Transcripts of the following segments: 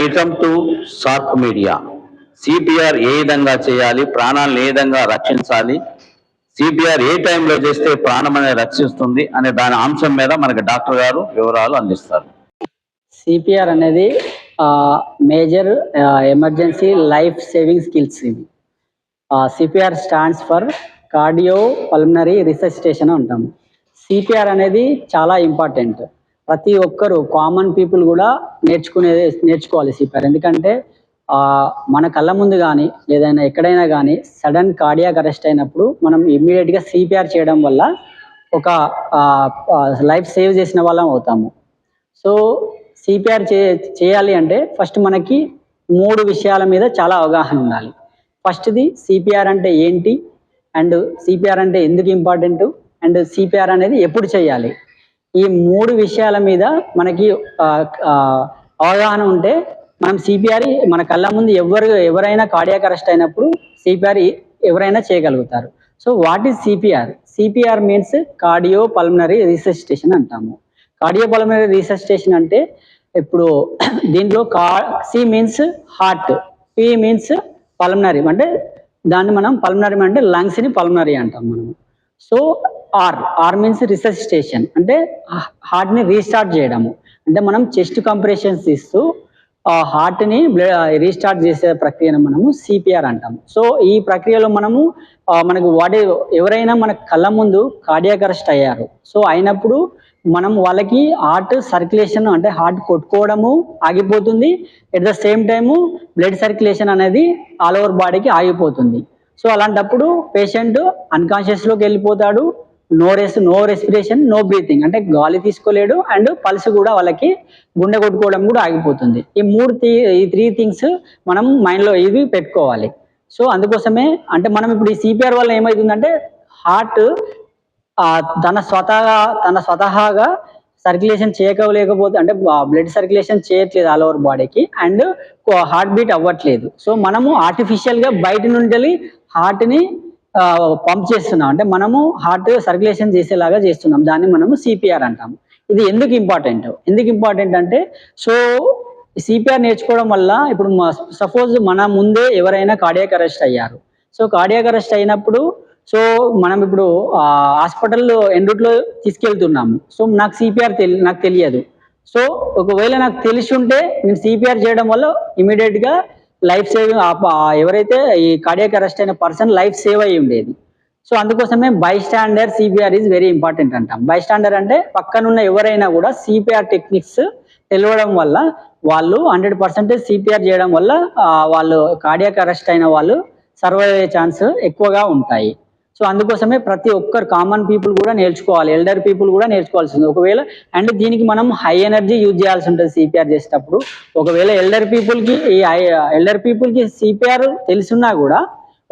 Welcome to Sark media. CPR ఏ విధంగా చేయాలి, ప్రాణాలను ఏ విధంగా రక్షించాలి, సిపిఆర్ ఏ టైంలో చేస్తే ప్రాణం అనేది రక్షిస్తుంది అనే దాని అంశం మీద మనకి డాక్టర్ గారు వివరాలు అందిస్తారు. సిపిఆర్ అనేది major emergency life saving skills. ఇది CPR stands for cardio pulmonary resuscitation అంటాము. సిపిఆర్ అనేది చాలా ఇంపార్టెంట్. ప్రతి ఒక్కరు కామన్ పీపుల్ కూడా నేర్చుకోవాలి సిపిఆర్. ఎందుకంటే మన కళ్ళ ముందు కానీ ఏదైనా ఎక్కడైనా కానీ సడన్ కార్డియాక్ అరెస్ట్ అయినప్పుడు మనం ఇమ్మీడియట్గా సిపిఆర్ చేయడం వల్ల ఒక లైఫ్ సేవ్ చేసిన వాళ్ళం అవుతాము. సో సిపిఆర్ చేయాలి అంటే ఫస్ట్ మనకి 3 విషయాల మీద చాలా అవగాహన ఉండాలి. ఫస్ట్ది సిపిఆర్ అంటే ఏంటి, అండ్ సిపిఆర్ అంటే ఎందుకు ఇంపార్టెంట్, అండ్ సిపిఆర్ అనేది ఎప్పుడు చేయాలి. ఈ 3 విషయాల మీద మనకి అవగాహన ఉంటే మనం సిపిఆర్ మన కళ్ళ ముందు ఎవరైనా కార్డియాక్ అరెస్ట్ అయినప్పుడు సిపిఆర్ ఎవరైనా చేయగలుగుతారు. So what is CPR? CPR means cardio pulmonary resuscitation అంటాము. కార్డియో పల్మనరీ రిససిటేషన్ అంటే ఇప్పుడు దీంట్లో C means heart, P means pulmonary అంటే దాన్ని మనం పల్మనరీ అంటే లంగ్స్ని పల్మనరీ అంటాం మనము. సో ఆర్ మీన్స్ రిససిటేషన్ అంటే హార్ట్ని రీస్టార్ట్ చేయడము. అంటే మనం చెస్ట్ కంప్రెషన్స్ ఇస్తూ హార్ట్ని రీస్టార్ట్ చేసే ప్రక్రియను మనము సిపిఆర్ అంటాము. సో ఈ ప్రక్రియలో మనకు ఎవరైనా మన కళ్ళ ముందు కార్డియాక్ అరెస్ట్ అయ్యారు. సో అయినప్పుడు మనం వాళ్ళకి హార్ట్ సర్క్యులేషన్ అంటే హార్ట్ కొట్టుకోవడము ఆగిపోతుంది. At the same time blood circulation అనేది ఆల్ ఓవర్ బాడీకి ఆగిపోతుంది. సో అలాంటప్పుడు పేషెంట్ అన్కాన్షియస్లోకి వెళ్ళిపోతాడు. నో రెస్పిరేషన్, నో బ్రీతింగ్ అంటే గాలి తీసుకోలేడు, అండ్ పల్స్ కూడా వాళ్ళకి గుండె కొట్టుకోవడం కూడా ఆగిపోతుంది. ఈ 3 థింగ్స్ మనం మైండ్లో ఇవి పెట్టుకోవాలి. సో అందుకోసమే అంటే మనం ఇప్పుడు ఈ సిపిఆర్ వల్ల ఏమవుతుందంటే హార్ట్ తన స్వతహాగా సర్క్యులేషన్ చేయలేకపోతే అంటే బ్లడ్ సర్క్యులేషన్ చేయట్లేదు ఆల్ ఓవర్ బాడీకి, అండ్ హార్ట్ బీట్ అవ్వట్లేదు. సో మనము ఆర్టిఫిషియల్గా బయట నుండి హార్ట్ని పంప్ చేస్తున్నాం, అంటే మనము హార్ట్ సర్క్యులేషన్ చేసేలాగా చేస్తున్నాం. దాన్ని మనము సిపిఆర్ అంటాము. ఇది ఎందుకు ఇంపార్టెంట్ అంటే సో సిపిఆర్ నేర్చుకోవడం వల్ల ఇప్పుడు సపోజ్ మన ముందే ఎవరైనా కార్డియాక్ అరెస్ట్ అయ్యారు. సో కార్డియాక్ అరెస్ట్ అయినప్పుడు సో మనం ఇప్పుడు హాస్పిటల్లో ఎన్రూట్లో తీసుకెళ్తున్నాము. సో నాకు సిపిఆర్ నాకు తెలియదు. సో ఒకవేళ నాకు తెలిసి ఉంటే నేను సిపిఆర్ చేయడం వల్ల ఇమీడియట్గా లైఫ్ సేవింగ్ ఎవరైతే ఈ కార్డియాక్ అరెస్ట్ అయిన పర్సన్ లైఫ్ సేవ్ అయ్యి ఉండేది. సో అందుకోసమే బైస్టాండర్ సిపిఆర్ ఈజ్ వెరీ ఇంపార్టెంట్ అంటాం. బైస్టాండర్ అంటే పక్కనున్న ఎవరైనా కూడా సిపిఆర్ టెక్నిక్స్ తెలియడం వల్ల వాళ్ళు 100% సిపిఆర్ చేయడం వల్ల వాళ్ళు కార్డియాక్ అరెస్ట్ అయిన వాళ్ళు సర్వైవ్ అయ్యే ఛాన్స్ ఎక్కువగా ఉంటాయి. సో అందుకోసమే ప్రతి ఒక్కరు కామన్ పీపుల్ కూడా నేర్చుకోవాలి, ఎల్డర్ పీపుల్ కూడా నేర్చుకోవాల్సింది. ఒకవేళ అండ్ దీనికి మనం హై ఎనర్జీ యూజ్ చేయాల్సి ఉంటుంది సిపిఆర్ చేసేటప్పుడు. ఒకవేళ ఎల్డర్ పీపుల్కి సిపిఆర్ తెలుసున్నా కూడా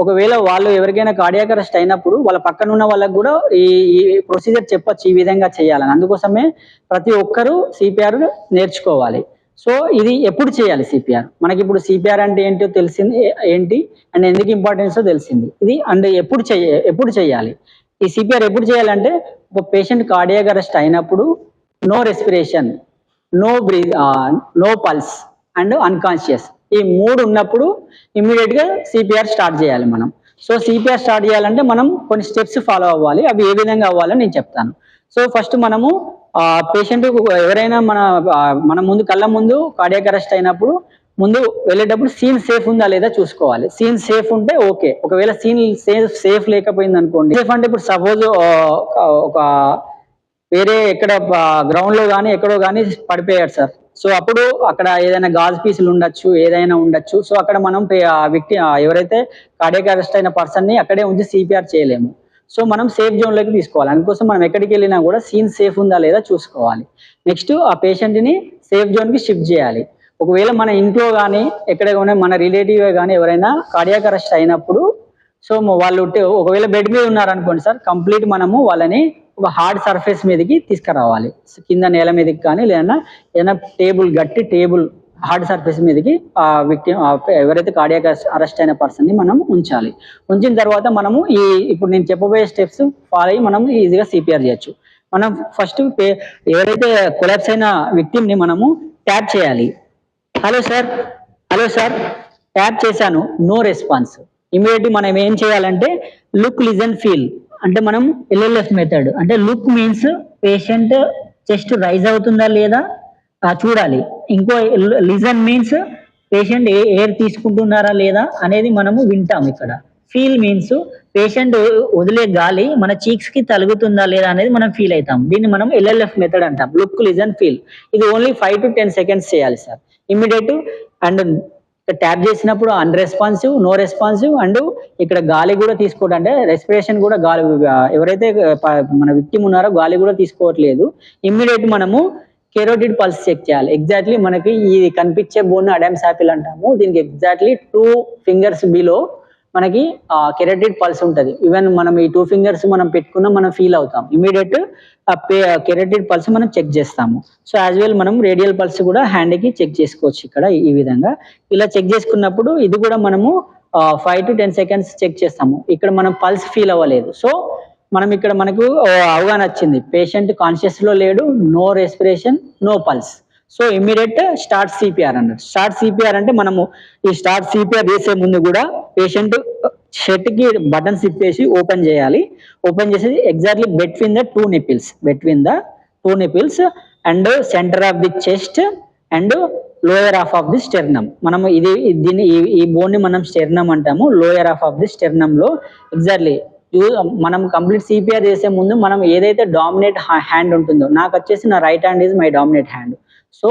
ఒకవేళ వాళ్ళు ఎవరికైనా కార్డియాక్ అరెస్ట్ అయినప్పుడు వాళ్ళ పక్కన ఉన్న వాళ్ళకి కూడా ఈ ప్రొసీజర్ చెప్పొచ్చు ఈ విధంగా చేయాలని. అందుకోసమే ప్రతి ఒక్కరూ సిపిఆర్ నేర్చుకోవాలి. సో ఇది ఎప్పుడు చేయాలి సిపిఆర్? మనకి ఇప్పుడు సిపిఆర్ అంటే ఏంటో తెలిసింది, ఏంటి అండ్ ఎందుకు ఇంపార్టెన్సో తెలిసింది. ఇది అండ్ ఎప్పుడు చేయాలి? ఈ సిపిఆర్ ఎప్పుడు చేయాలంటే ఒక పేషెంట్ కార్డియాక్ అరెస్ట్ అయినప్పుడు no respiration, no pulse and unconscious, ఈ 3 ఉన్నప్పుడు ఇమ్మీడియట్గా సిపిఆర్ స్టార్ట్ చేయాలి మనం. సో సిపిఆర్ స్టార్ట్ చేయాలంటే మనం కొన్ని స్టెప్స్ ఫాలో అవ్వాలి. అవి ఏ విధంగా అవ్వాలో నేను చెప్తాను. సో ఫస్ట్ మనము పేషెంట్ ఎవరైనా మన ముందు కళ్ళ ముందు కార్డియాక్ అరెస్ట్ అయినప్పుడు ముందు వెళ్ళేటప్పుడు సీన్ సేఫ్ ఉందా లేదా చూసుకోవాలి. సీన్ సేఫ్ ఉంటే ఓకే. ఒకవేళ సీన్ సేఫ్ లేకపోయింది అనుకోండి, సేఫ్ అంటే ఇప్పుడు సపోజ్ ఒక వేరే ఎక్కడ గ్రౌండ్లో కానీ ఎక్కడో కానీ పడిపోయాడు సార్. సో అప్పుడు అక్కడ ఏదైనా గాజు పీసులు ఉండొచ్చు, ఏదైనా ఉండొచ్చు. సో అక్కడ మనం ఎవరైతే కార్డియాక్ అరెస్ట్ అయిన పర్సన్ని అక్కడే ఉంచి సిపిఆర్ చేయలేము. సో మనం సేఫ్ జోన్లోకి తీసుకోవాలి. అందుకోసం మనం ఎక్కడికి వెళ్ళినా కూడా సీన్ సేఫ్ ఉందా లేదా చూసుకోవాలి. నెక్స్ట్ ఆ పేషెంట్ని సేఫ్ జోన్కి షిఫ్ట్ చేయాలి. ఒకవేళ మన ఇంట్లో కానీ ఎక్కడ మన రిలేటివ్ కానీ ఎవరైనా కార్డియాక్ అరెస్ట్ అయినప్పుడు సో వాళ్ళు ఒకవేళ బెడ్ మీద ఉన్నారనుకోండి సార్, కంప్లీట్ మనము వాళ్ళని ఒక హార్డ్ సర్ఫేస్ మీదకి తీసుకురావాలి. కింద నేల మీదకి కానీ లేదా ఏదైనా గట్టి టేబుల్ హార్డ్ సర్ఫేస్ మీదకి విక్టిమ్ ఎవరైతే కార్డియాక్ అరెస్ట్ అయిన పర్సన్ని మనం ఉంచాలి. ఉంచిన తర్వాత మనము ఇప్పుడు నేను చెప్పబోయే స్టెప్స్ ఫాలో అయ్యి మనం ఈజీగా సిపిఆర్ చేయొచ్చు. మనం ఫస్ట్ ఎవరైతే కొలాప్స్ అయిన విక్టిమ్ని మనము ట్యాప్ చేయాలి. Hello sir, hello sir, tap చేశాను, నో రెస్పాన్స్. ఇమీడియట్లీ మనం ఏం చేయాలంటే లుక్, లిజన్, ఫీల్ అంటే మనం ఎల్ఎల్ఎఫ్ మెథడ్ అంటే look means patient chest rise అవుతుందా లేదా చూడాలి. ఇంకో లిజన్ మీన్స్ పేషెంట్ ఎయిర్ తీసుకుంటున్నారా లేదా అనేది మనము వింటాం ఇక్కడ. ఫీల్ మీన్స్ పేషెంట్ వదిలే గాలి మన చీక్స్ కి తగులుతుందా లేదా అనేది మనం ఫీల్ అవుతాం. దీన్ని మనం ఎల్ఎల్ఎఫ్ మెథడ్ అంటాం. Look, listen, feel. ఇది ఓన్లీ 5 to 10 seconds చేయాలి సార్. ఇమ్మీడియట్ అండ్ ట్యాప్ చేసినప్పుడు అన్రెస్పాన్సివ్, నో రెస్పాన్సివ్ అండ్ ఇక్కడ గాలి కూడా తీసుకోవడం అంటే రెస్పిరేషన్ కూడా గాలి ఎవరైతే మన విక్టిమ్ ఉన్నారో గాలి కూడా తీసుకోవట్లేదు. ఇమ్మీడియట్ మనము కెరోటిడ్ పల్స్ చెక్ చేయాలి. ఎగ్జాక్ట్లీ మనకి ఈ కనిపించే బోన్ అడామ్స్ యాపిల్ అంటాము. దీనికి ఎగ్జాక్ట్లీ 2 fingers బిలో మనకి కెరోటిడ్ పల్స్ ఉంటుంది. ఈవెన్ మనం ఈ 2 fingers మనం పెట్టుకున్నా మనం ఫీల్ అవుతాం. ఇమీడియట్ కెరోటిడ్ పల్స్ మనం చెక్ చేస్తాము. సో యాజ్ వెల్ మనం రేడియల్ పల్స్ కూడా హ్యాండ్ కి చెక్ చేసుకోవచ్చు. ఇక్కడ ఈ విధంగా ఇలా చెక్ చేసుకున్నప్పుడు ఇది కూడా మనము 5 to 10 seconds చెక్ చేస్తాము. ఇక్కడ మనం పల్స్ ఫీల్ అవ్వలేదు. సో మనం ఇక్కడ మనకు అవగాహన వచ్చింది, పేషెంట్ కాన్షియస్ లో లేడు, no respiration, no pulse. So immediate start CPR అన్నట్టు. స్టార్ట్ సిపిఆర్ అంటే మనము ఈ స్టార్ట్ సిపిఆర్ చేసే ముందు కూడా పేషెంట్ షర్ట్ కి బటన్స్ ఇప్పేసి ఓపెన్ చేయాలి. ఓపెన్ చేసి exactly between the 2 nipples and centre of the chest and lower half of the sternum. మనం దీన్ని ఈ బోన్ ని మనం స్టెర్నమ్ అంటాము. Lower half of the sternum లో ఎగ్జాక్ట్లీ మనం కంప్లీట్ సిపిఆర్ చేసే ముందు మనం ఏదైతే డామినేట్ హ్యాండ్ ఉంటుందో, నాకు వచ్చేసి నా right hand is my dominate hand. So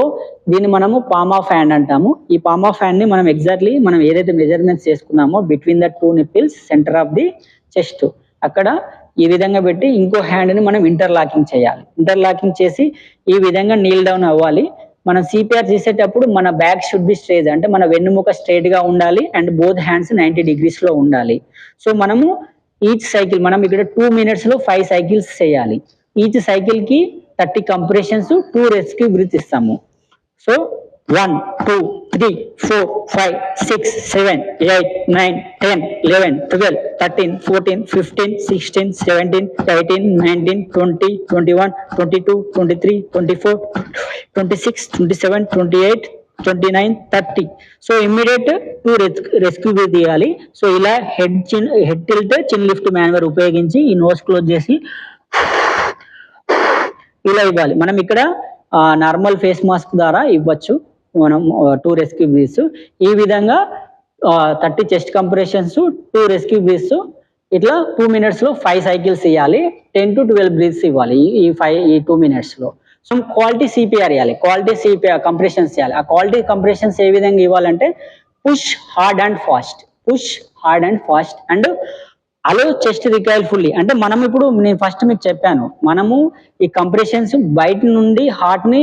దీన్ని మనము పామ్ ఆఫ్ హ్యాండ్ అంటాము. ఈ పామ్ ఆఫ్ హ్యాండ్ ని మనం ఎగ్జాక్ట్లీ మనం ఏదైతే మెజర్మెంట్స్ చేసుకున్నామో between the 2 nipples centre of the chest అక్కడ ఈ విధంగా పెట్టి ఇంకో హ్యాండ్ ని మనం ఇంటర్లాకింగ్ చేయాలి. ఇంటర్లాకింగ్ చేసి ఈ విధంగా నీల్ డౌన్ అవ్వాలి. మనం సిపిఆర్ చేసేటప్పుడు మన బ్యాక్ షుడ్ బి స్ట్రేట్ అంటే మన వెన్నుముక స్ట్రేట్ గా ఉండాలి అండ్ బోత్ హ్యాండ్స్ 90 degrees లో ఉండాలి. సో మనము ఈచ్ సైకిల్ మనం ఇక్కడ 2 minutes లో 5 cycles చేయాలి. ఈచ్ సైకిల్ కి 30 compressions, 2 rescue breaths ఇస్తాము. So 1, 2, 3, 4, 5, 6, 7, 8, 9, 10, 11, 12, 13, 14, 15, 16, 17, 18, 19, 20, 21, 22, 23, 24, 25, 26, 27, 28, 29, 30. So immediate 2 rescue breath తీయాలి. సో ఇలా హెడ్ టిల్ట్, చిన్ లిఫ్ట్ మాన్యువర్ ఉపయోగించి ఈ నోస్ క్లోజ్ చేసి ఇలా ఇవ్వాలి. మనం ఇక్కడ నార్మల్ ఫేస్ మాస్క్ ద్వారా ఇవ్వచ్చు మనం 2 రెస్క్యూ బ్రీత్స్. ఈ విధంగా 30 చెస్ట్ కంప్రెషన్స్, 2 రెస్క్యూ బ్రీత్స్ ఇట్లా 2 minutes లో 5 cycles ఇవ్వాలి. 10 to 12 breaths ఇవ్వాలి ఈ 2 minutes లో. సో క్వాలిటీ సిపిఆర్ ఇవ్వాలి, క్వాలిటీ సిపిఆర్ కంప్రెషన్స్ చేయాలి. ఆ క్వాలిటీ కంప్రెషన్స్ ఏ విధంగా ఇవ్వాలంటే push hard and fast and allow chest recoil fully. అంటే మనం ఇప్పుడు నేను ఫస్ట్ మీకు చెప్పాను, మనము ఈ కంప్రెషన్స్ బయట నుండి హార్ట్ ని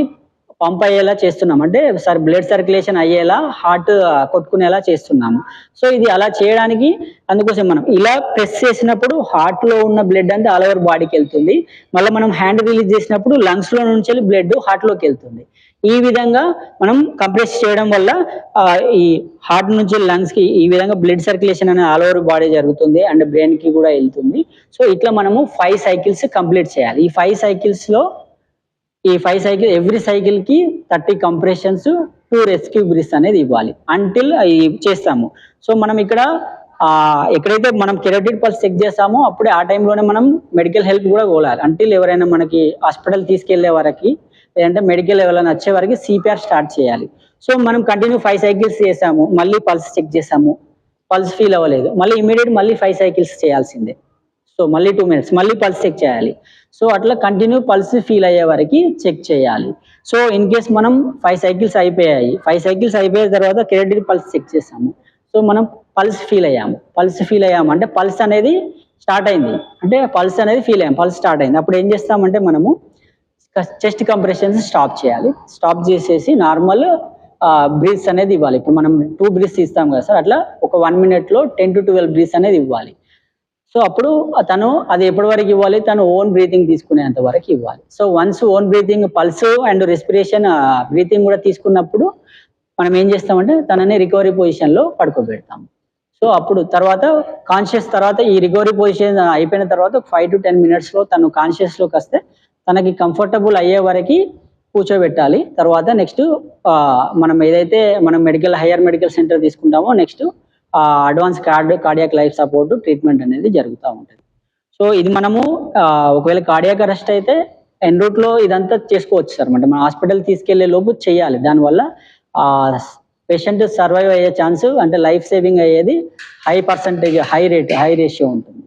పంప్ అయ్యేలా చేస్తున్నాం, అంటే బ్లడ్ సర్క్యులేషన్ అయ్యేలా హార్ట్ కొట్టుకునేలా చేస్తున్నాము. సో ఇది అలా చేయడానికి అందుకోసం మనం ఇలా ప్రెస్ చేసినప్పుడు హార్ట్ లో ఉన్న బ్లడ్ అంతా ఆల్ ఓవర్ బాడీకి వెళ్తుంది. మళ్ళీ మనం హ్యాండ్ రిలీజ్ చేసినప్పుడు లంగ్స్ లో నుంచి బ్లడ్ హార్ట్ లోకి వెళ్తుంది. ఈ విధంగా మనం కంప్రెస్ చేయడం వల్ల ఈ హార్ట్ నుంచి లంగ్స్ కి ఈ విధంగా బ్లడ్ సర్క్యులేషన్ అనేది ఆల్ ఓవర్ బాడీ జరుగుతుంది అండ్ బ్రెయిన్ కి కూడా వెళ్తుంది. సో ఇట్లా మనము 5 cycles కంప్లీట్ చేయాలి. ఈ 5 cycles లో ఎవ్రీ సైకిల్ కి 30 compressions, 2 రెస్క్యూ బ్రీత్స్ అనేది ఇవ్వాలి అంటిల్ చేస్తాము. సో మనం ఇక్కడ ఎక్కడైతే మనం కెరోటిడ్ పల్స్ చెక్ చేస్తామో అప్పుడే ఆ టైంలోనే మనం మెడికల్ హెల్ప్ కూడా కోలాలి. అంటిల్ ఎవరైనా మనకి హాస్పిటల్ తీసుకెళ్లే వరకు లేదంటే మెడికల్ ఎవరైనా వచ్చే వరకు సిపిఆర్ స్టార్ట్ చేయాలి. సో మనం కంటిన్యూ 5 cycles చేసాము, మళ్ళీ పల్స్ చెక్ చేసాము, పల్స్ ఫీల్ అవ్వలేదు, మళ్ళీ ఇమీడియట్ మళ్ళీ 5 cycles చేయాల్సిందే. సో మళ్ళీ 2 minutes మళ్ళీ పల్స్ చెక్ చేయాలి. సో అట్లా కంటిన్యూ పల్స్ ఫీల్ అయ్యే వరకు చెక్ చేయాలి. సో ఇన్ కేస్ మనం 5 cycles అయిపోయాయి, 5 cycles అయిపోయిన తర్వాత కెరోటిడ్ పల్స్ చెక్ చేసాము. సో మనం పల్స్ ఫీల్ అయ్యాము అంటే పల్స్ అనేది స్టార్ట్ అయింది, అంటే పల్స్ అనేది ఫీల్ అయ్యాం, పల్స్ స్టార్ట్ అయింది. అప్పుడు ఏం చేస్తామంటే మనము చెస్ట్ కంప్రెషన్స్ స్టాప్ చేయాలి. స్టాప్ చేసేసి నార్మల్ బ్రీత్స్ అనేది ఇవ్వాలి. ఇప్పుడు మనం 2 breaths ఇస్తాం కదా సార్, అట్లా ఒక 1 minute లో 10 to 12 breaths అనేది ఇవ్వాలి. సో అప్పుడు తను అది ఎప్పటి వరకు ఇవ్వాలి, తను ఓన్ బ్రీతింగ్ తీసుకునేంత వరకు ఇవ్వాలి. So once own breathing pulse and respiration breathing కూడా తీసుకున్నప్పుడు మనం ఏం చేస్తామంటే తనని రికవరీ పొజిషన్ లో పడుకోబెడతాము. సో అప్పుడు తర్వాత కాన్షియస్ తర్వాత ఈ రికవరీ పొజిషన్ అయిపోయిన తర్వాత 5 to 10 minutes లో తను కాన్షియస్ లోకి వస్తే తనకి కంఫర్టబుల్ అయ్యే వరకు కూర్చోబెట్టాలి. తర్వాత నెక్స్ట్ మనం ఏదైతే మనం హైయర్ మెడికల్ సెంటర్ తీసుకుంటామో next advance cardiac life support treatment అనేది జరుగుతూ ఉంటుంది. సో ఇది మనము ఒకవేళ కార్డియాక్ అరెస్ట్ అయితే ఎన్ రూట్ లో ఇదంతా చేసుకోవచ్చు సార్. అంటే మన హాస్పిటల్ తీసుకెళ్లే లోపు చేయాలి. దానివల్ల పేషెంట్ సర్వైవ్ అయ్యే ఛాన్స్ అంటే లైఫ్ సేవింగ్ అయ్యేది హై రేషియో ఉంటుంది.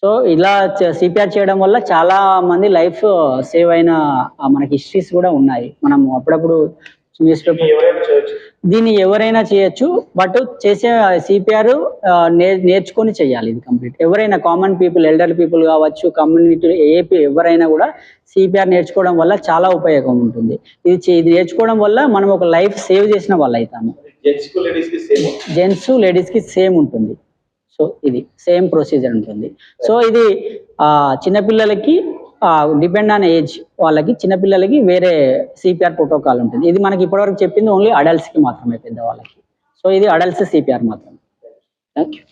సో ఇలా సిపిఆర్ చేయడం వల్ల చాలా మంది లైఫ్ సేవ్ అయిన మనకి హిస్టరీస్ కూడా ఉన్నాయి. మనం అప్పుడప్పుడు న్యూస్ పేపర్ దీన్ని ఎవరైనా చేయొచ్చు, బట్ చేసే సిపిఆర్ నేర్చుకొని చేయాలి. ఇది కంప్లీట్ ఎవరైనా కామన్ పీపుల్, ఎల్డర్ పీపుల్ కావచ్చు, కమ్యూనిటీ ఎవరైనా కూడా సిపిఆర్ నేర్చుకోవడం వల్ల చాలా ఉపయోగం ఉంటుంది. ఇది నేర్చుకోవడం వల్ల మనం ఒక లైఫ్ సేవ్ చేసిన వాళ్ళు అవుతాము. జెంట్స్ లేడీస్ కి సేమ్ ఉంటుంది. సో ఇది సేమ్ ప్రొసీజర్ ఉంటుంది. సో ఇది చిన్నపిల్లలకి డిపెండ్ ఆన్ ఏజ్, వాళ్ళకి చిన్నపిల్లలకి వేరే సిపిఆర్ ప్రోటోకాల్ ఉంటుంది. ఇది మనకి ఇప్పటివరకు చెప్పింది ఓన్లీ అడల్ట్స్కి మాత్రమే, పెద్దవాళ్ళకి. సో ఇది అడల్ట్స్ సిపిఆర్ మాత్రమే. Thank you.